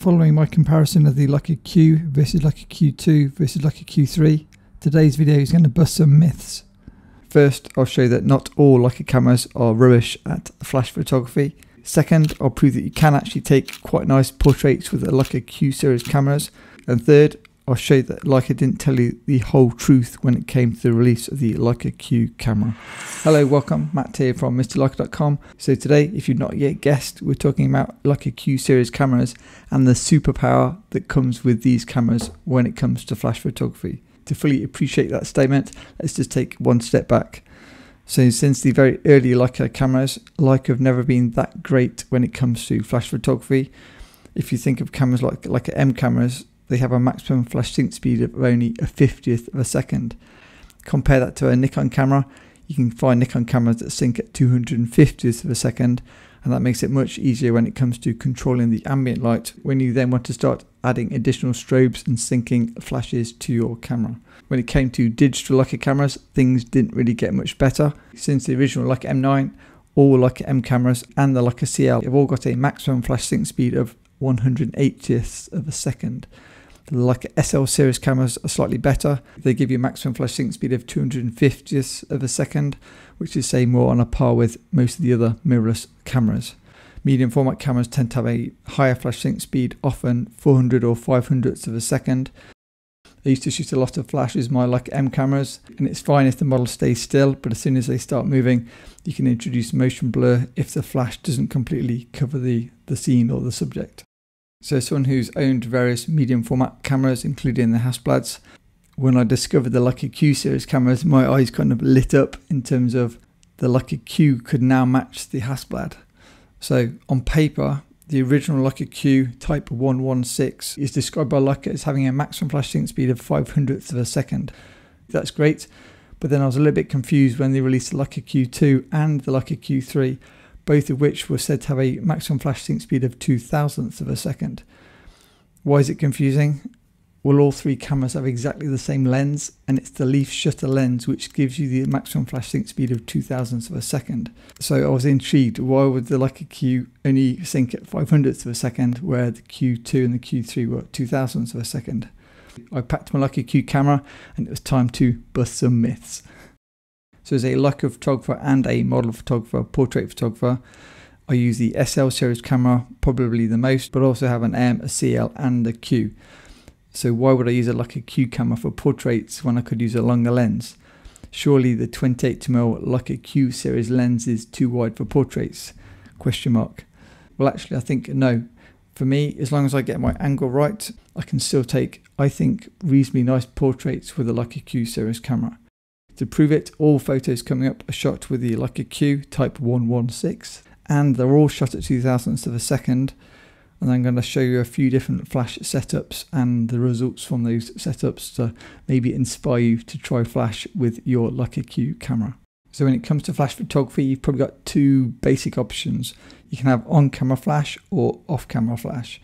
Following my comparison of the Leica Q versus Leica Q2 versus Leica Q3, today's video is going to bust some myths. First, I'll show that not all Leica cameras are rubbish at flash photography. Second, I'll prove that you can actually take quite nice portraits with the Leica Q series cameras. And third, I'll show that Leica didn't tell you the whole truth when it came to the release of the Leica Q camera. Hello, welcome, Matt here from MrLeica.com. So today, if you've not yet guessed, we're talking about Leica Q series cameras and the superpower that comes with these cameras when it comes to flash photography. To fully appreciate that statement, let's just take one step back. So since the very early Leica cameras, Leica have never been that great when it comes to flash photography. If you think of cameras like Leica M cameras, they have a maximum flash sync speed of only a 50th of a second. Compare that to a Nikon camera, you can find Nikon cameras that sync at 250th of a second, and that makes it much easier when it comes to controlling the ambient light when you then want to start adding additional strobes and syncing flashes to your camera. When it came to digital Leica cameras, things didn't really get much better. Since the original Leica M9, all Leica M cameras and the Leica CL have all got a maximum flash sync speed of 180th of a second. The Leica SL series cameras are slightly better. They give you a maximum flash sync speed of 250th of a second, which is say more on a par with most of the other mirrorless cameras. Medium format cameras tend to have a higher flash sync speed, often 400 or 500ths of a second. I used to shoot a lot of flashes with my Leica M cameras, and it's fine if the model stays still, but as soon as they start moving, you can introduce motion blur if the flash doesn't completely cover the scene or the subject. So as someone who's owned various medium format cameras, including the Hasselblads, when I discovered the Leica Q series cameras, my eyes kind of lit up in terms of the Leica Q could now match the Hasselblad. So on paper, the original Leica Q Type 116 is described by Leica as having a maximum flash sync speed of 500th of a second. That's great, but then I was a little bit confused when they released the Leica Q2 and the Leica Q3, both of which were said to have a maximum flash sync speed of 2000th of a second. Why is it confusing? Well, all three cameras have exactly the same lens, and it's the leaf shutter lens which gives you the maximum flash sync speed of 2000ths of a second. So I was intrigued, why would the Leica Q only sync at 500ths of a second, where the Q2 and the Q3 were 2000ths of a second? I packed my Leica Q camera, and it was time to bust some myths. So as a Leica photographer and a model photographer, portrait photographer, I use the SL series camera probably the most, but also have an M, a CL and a Q. So why would I use a Leica Q camera for portraits when I could use a longer lens? Surely the 28mm Leica Q series lens is too wide for portraits? Question mark. Well, actually I think no. For me, as long as I get my angle right, I can still take, I think, reasonably nice portraits with a Leica Q series camera. To prove it, all photos coming up are shot with the Leica Q Type 116, and they're all shot at 2000ths of a second. And I'm going to show you a few different flash setups and the results from those setups to maybe inspire you to try flash with your Leica Q camera. So when it comes to flash photography, you've probably got two basic options. You can have on-camera flash or off-camera flash.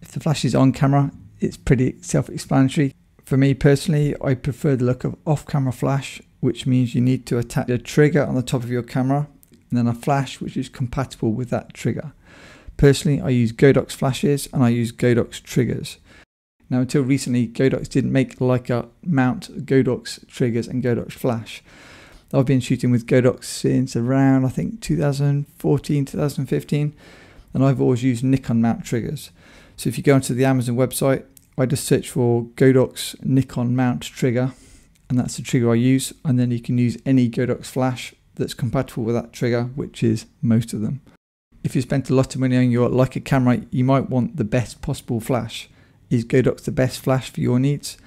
If the flash is on camera, it's pretty self-explanatory. For me personally, I prefer the look of off-camera flash, which means you need to attach a trigger on the top of your camera and then a flash which is compatible with that trigger. Personally, I use Godox flashes and I use Godox triggers. Now, until recently, Godox didn't make Leica mount Godox triggers and Godox flash. I've been shooting with Godox since around, I think, 2014, 2015, and I've always used Nikon mount triggers. So if you go onto the Amazon website, I just search for Godox Nikon mount trigger, and that's the trigger I use, and then you can use any Godox flash that's compatible with that trigger, which is most of them. If you spent a lot of money on your Leica camera, you might want the best possible flash. Is Godox the best flash for your needs?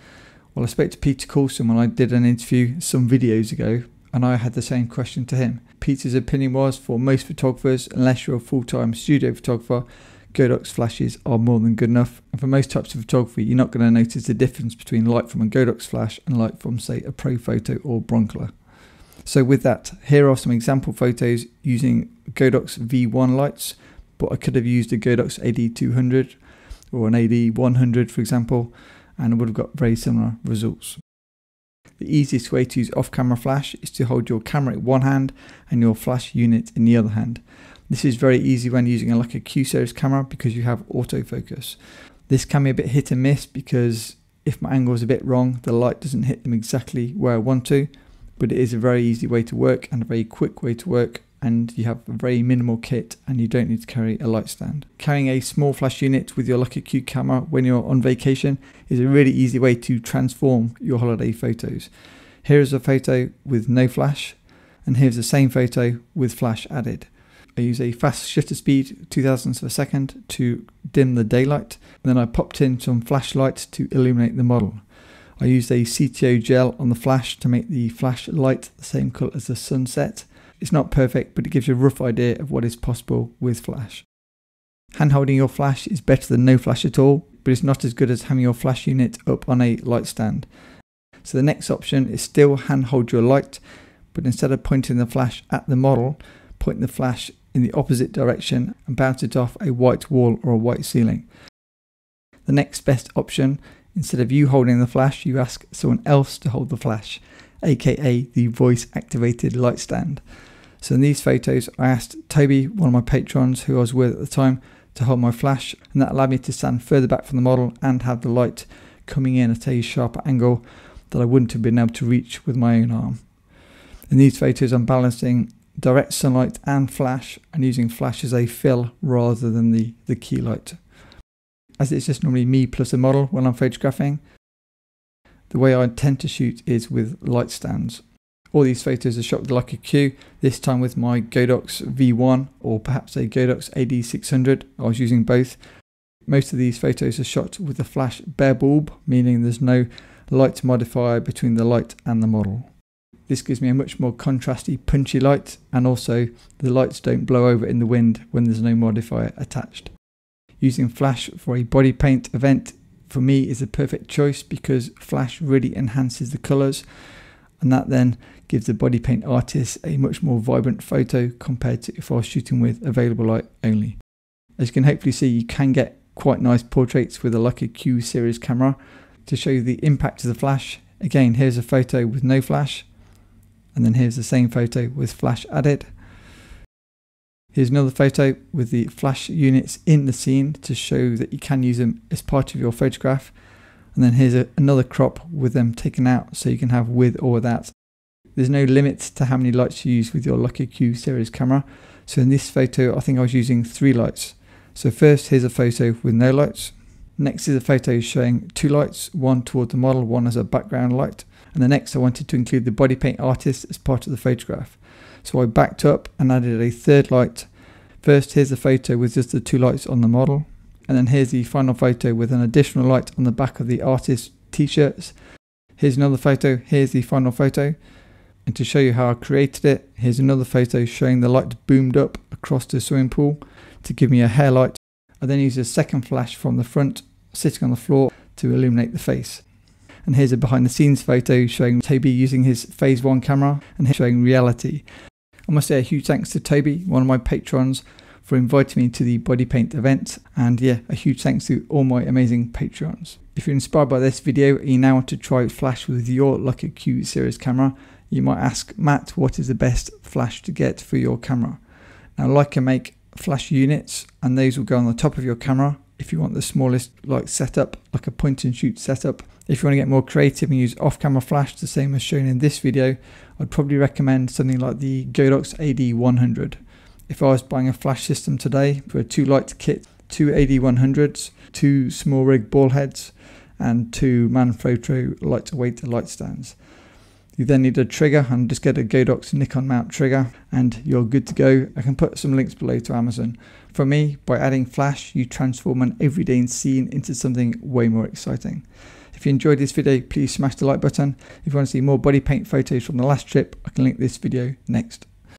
Well, I spoke to Peter Coulson when I did an interview some videos ago, and I had the same question to him. Peter's opinion was, for most photographers, unless you're a full-time studio photographer, Godox flashes are more than good enough, and for most types of photography you're not going to notice the difference between light from a Godox flash and light from, say, a Profoto or Broncolor. So with that, here are some example photos using Godox V1 lights, but I could have used a Godox AD200 or an AD100 for example, and I would have got very similar results. The easiest way to use off-camera flash is to hold your camera in one hand and your flash unit in the other hand. This is very easy when using a Leica Q series camera because you have autofocus. This can be a bit hit and miss because if my angle is a bit wrong, the light doesn't hit them exactly where I want to, but it is a very easy way to work and a very quick way to work, and you have a very minimal kit and you don't need to carry a light stand. Carrying a small flash unit with your Leica Q camera when you're on vacation is a really easy way to transform your holiday photos. Here is a photo with no flash, and here's the same photo with flash added. I use a fast shutter speed, 2000ths of a second, to dim the daylight, and then I popped in some flashlight to illuminate the model. I used a CTO gel on the flash to make the flash light the same colour as the sunset. It's not perfect, but it gives you a rough idea of what is possible with flash. Hand holding your flash is better than no flash at all, but it's not as good as having your flash unit up on a light stand. So the next option is still hand hold your light, but instead of pointing the flash at the model, point the flash in the opposite direction and bounce it off a white wall or a white ceiling. The next best option, instead of you holding the flash, you ask someone else to hold the flash, aka the voice activated light stand. So in these photos I asked Toby, one of my patrons who I was with at the time, to hold my flash, and that allowed me to stand further back from the model and have the light coming in at a sharper angle that I wouldn't have been able to reach with my own arm. In these photos I'm balancing direct sunlight and flash, and using flash as a fill rather than the key light. As it's just normally me plus a model when I'm photographing, the way I tend to shoot is with light stands. All these photos are shot with the Leica Q, this time with my Godox V1 or perhaps a Godox AD600. I was using both. Most of these photos are shot with the flash bare bulb, meaning there's no light modifier between the light and the model. This gives me a much more contrasty, punchy light, and also the lights don't blow over in the wind when there's no modifier attached. Using flash for a body paint event for me is a perfect choice because flash really enhances the colours, and that then gives the body paint artist a much more vibrant photo compared to if I was shooting with available light only. As you can hopefully see, you can get quite nice portraits with a Leica Q series camera. To show you the impact of the flash, again here's a photo with no flash, and then here's the same photo with flash added. Here's another photo with the flash units in the scene to show that you can use them as part of your photograph. And then here's another crop with them taken out so you can have with or without. There's no limit to how many lights you use with your Leica Q series camera. So in this photo I think I was using 3 lights. So first here's a photo with no lights. Next is a photo showing 2 lights, one toward the model, one as a background light. And the next I wanted to include the body paint artist as part of the photograph. So I backed up and added a 3rd light. First here's a photo with just the 2 lights on the model. And then here's the final photo with an additional light on the back of the artist's t-shirts. Here's another photo, here's the final photo. And to show you how I created it, here's another photo showing the light boomed up across the swimming pool to give me a hair light. I then used a second flash from the front, sitting on the floor, to illuminate the face. And here's a behind the scenes photo showing Toby using his Phase 1 camera and showing reality. I must say a huge thanks to Toby, one of my patrons, for inviting me to the body paint event, and yeah, a huge thanks to all my amazing patrons. If you're inspired by this video and you now want to try flash with your Leica Q series camera, you might ask, Matt, what is the best flash to get for your camera? Now Leica make flash units, and those will go on the top of your camera if you want the smallest like setup, like a point and shoot setup. If you want to get more creative and use off-camera flash, the same as shown in this video, I'd probably recommend something like the Godox AD100. If I was buying a flash system today for a 2 light kit, 2 AD100s, 2 small rig ball heads, and 2 Manfrotto lightweight light stands. You then need a trigger, and just get a Godox Nikon mount trigger and you're good to go. I can put some links below to Amazon. For me, by adding flash, you transform an everyday scene into something way more exciting. If you enjoyed this video, please smash the like button. If you want to see more body paint photos from the last trip, I can link this video next.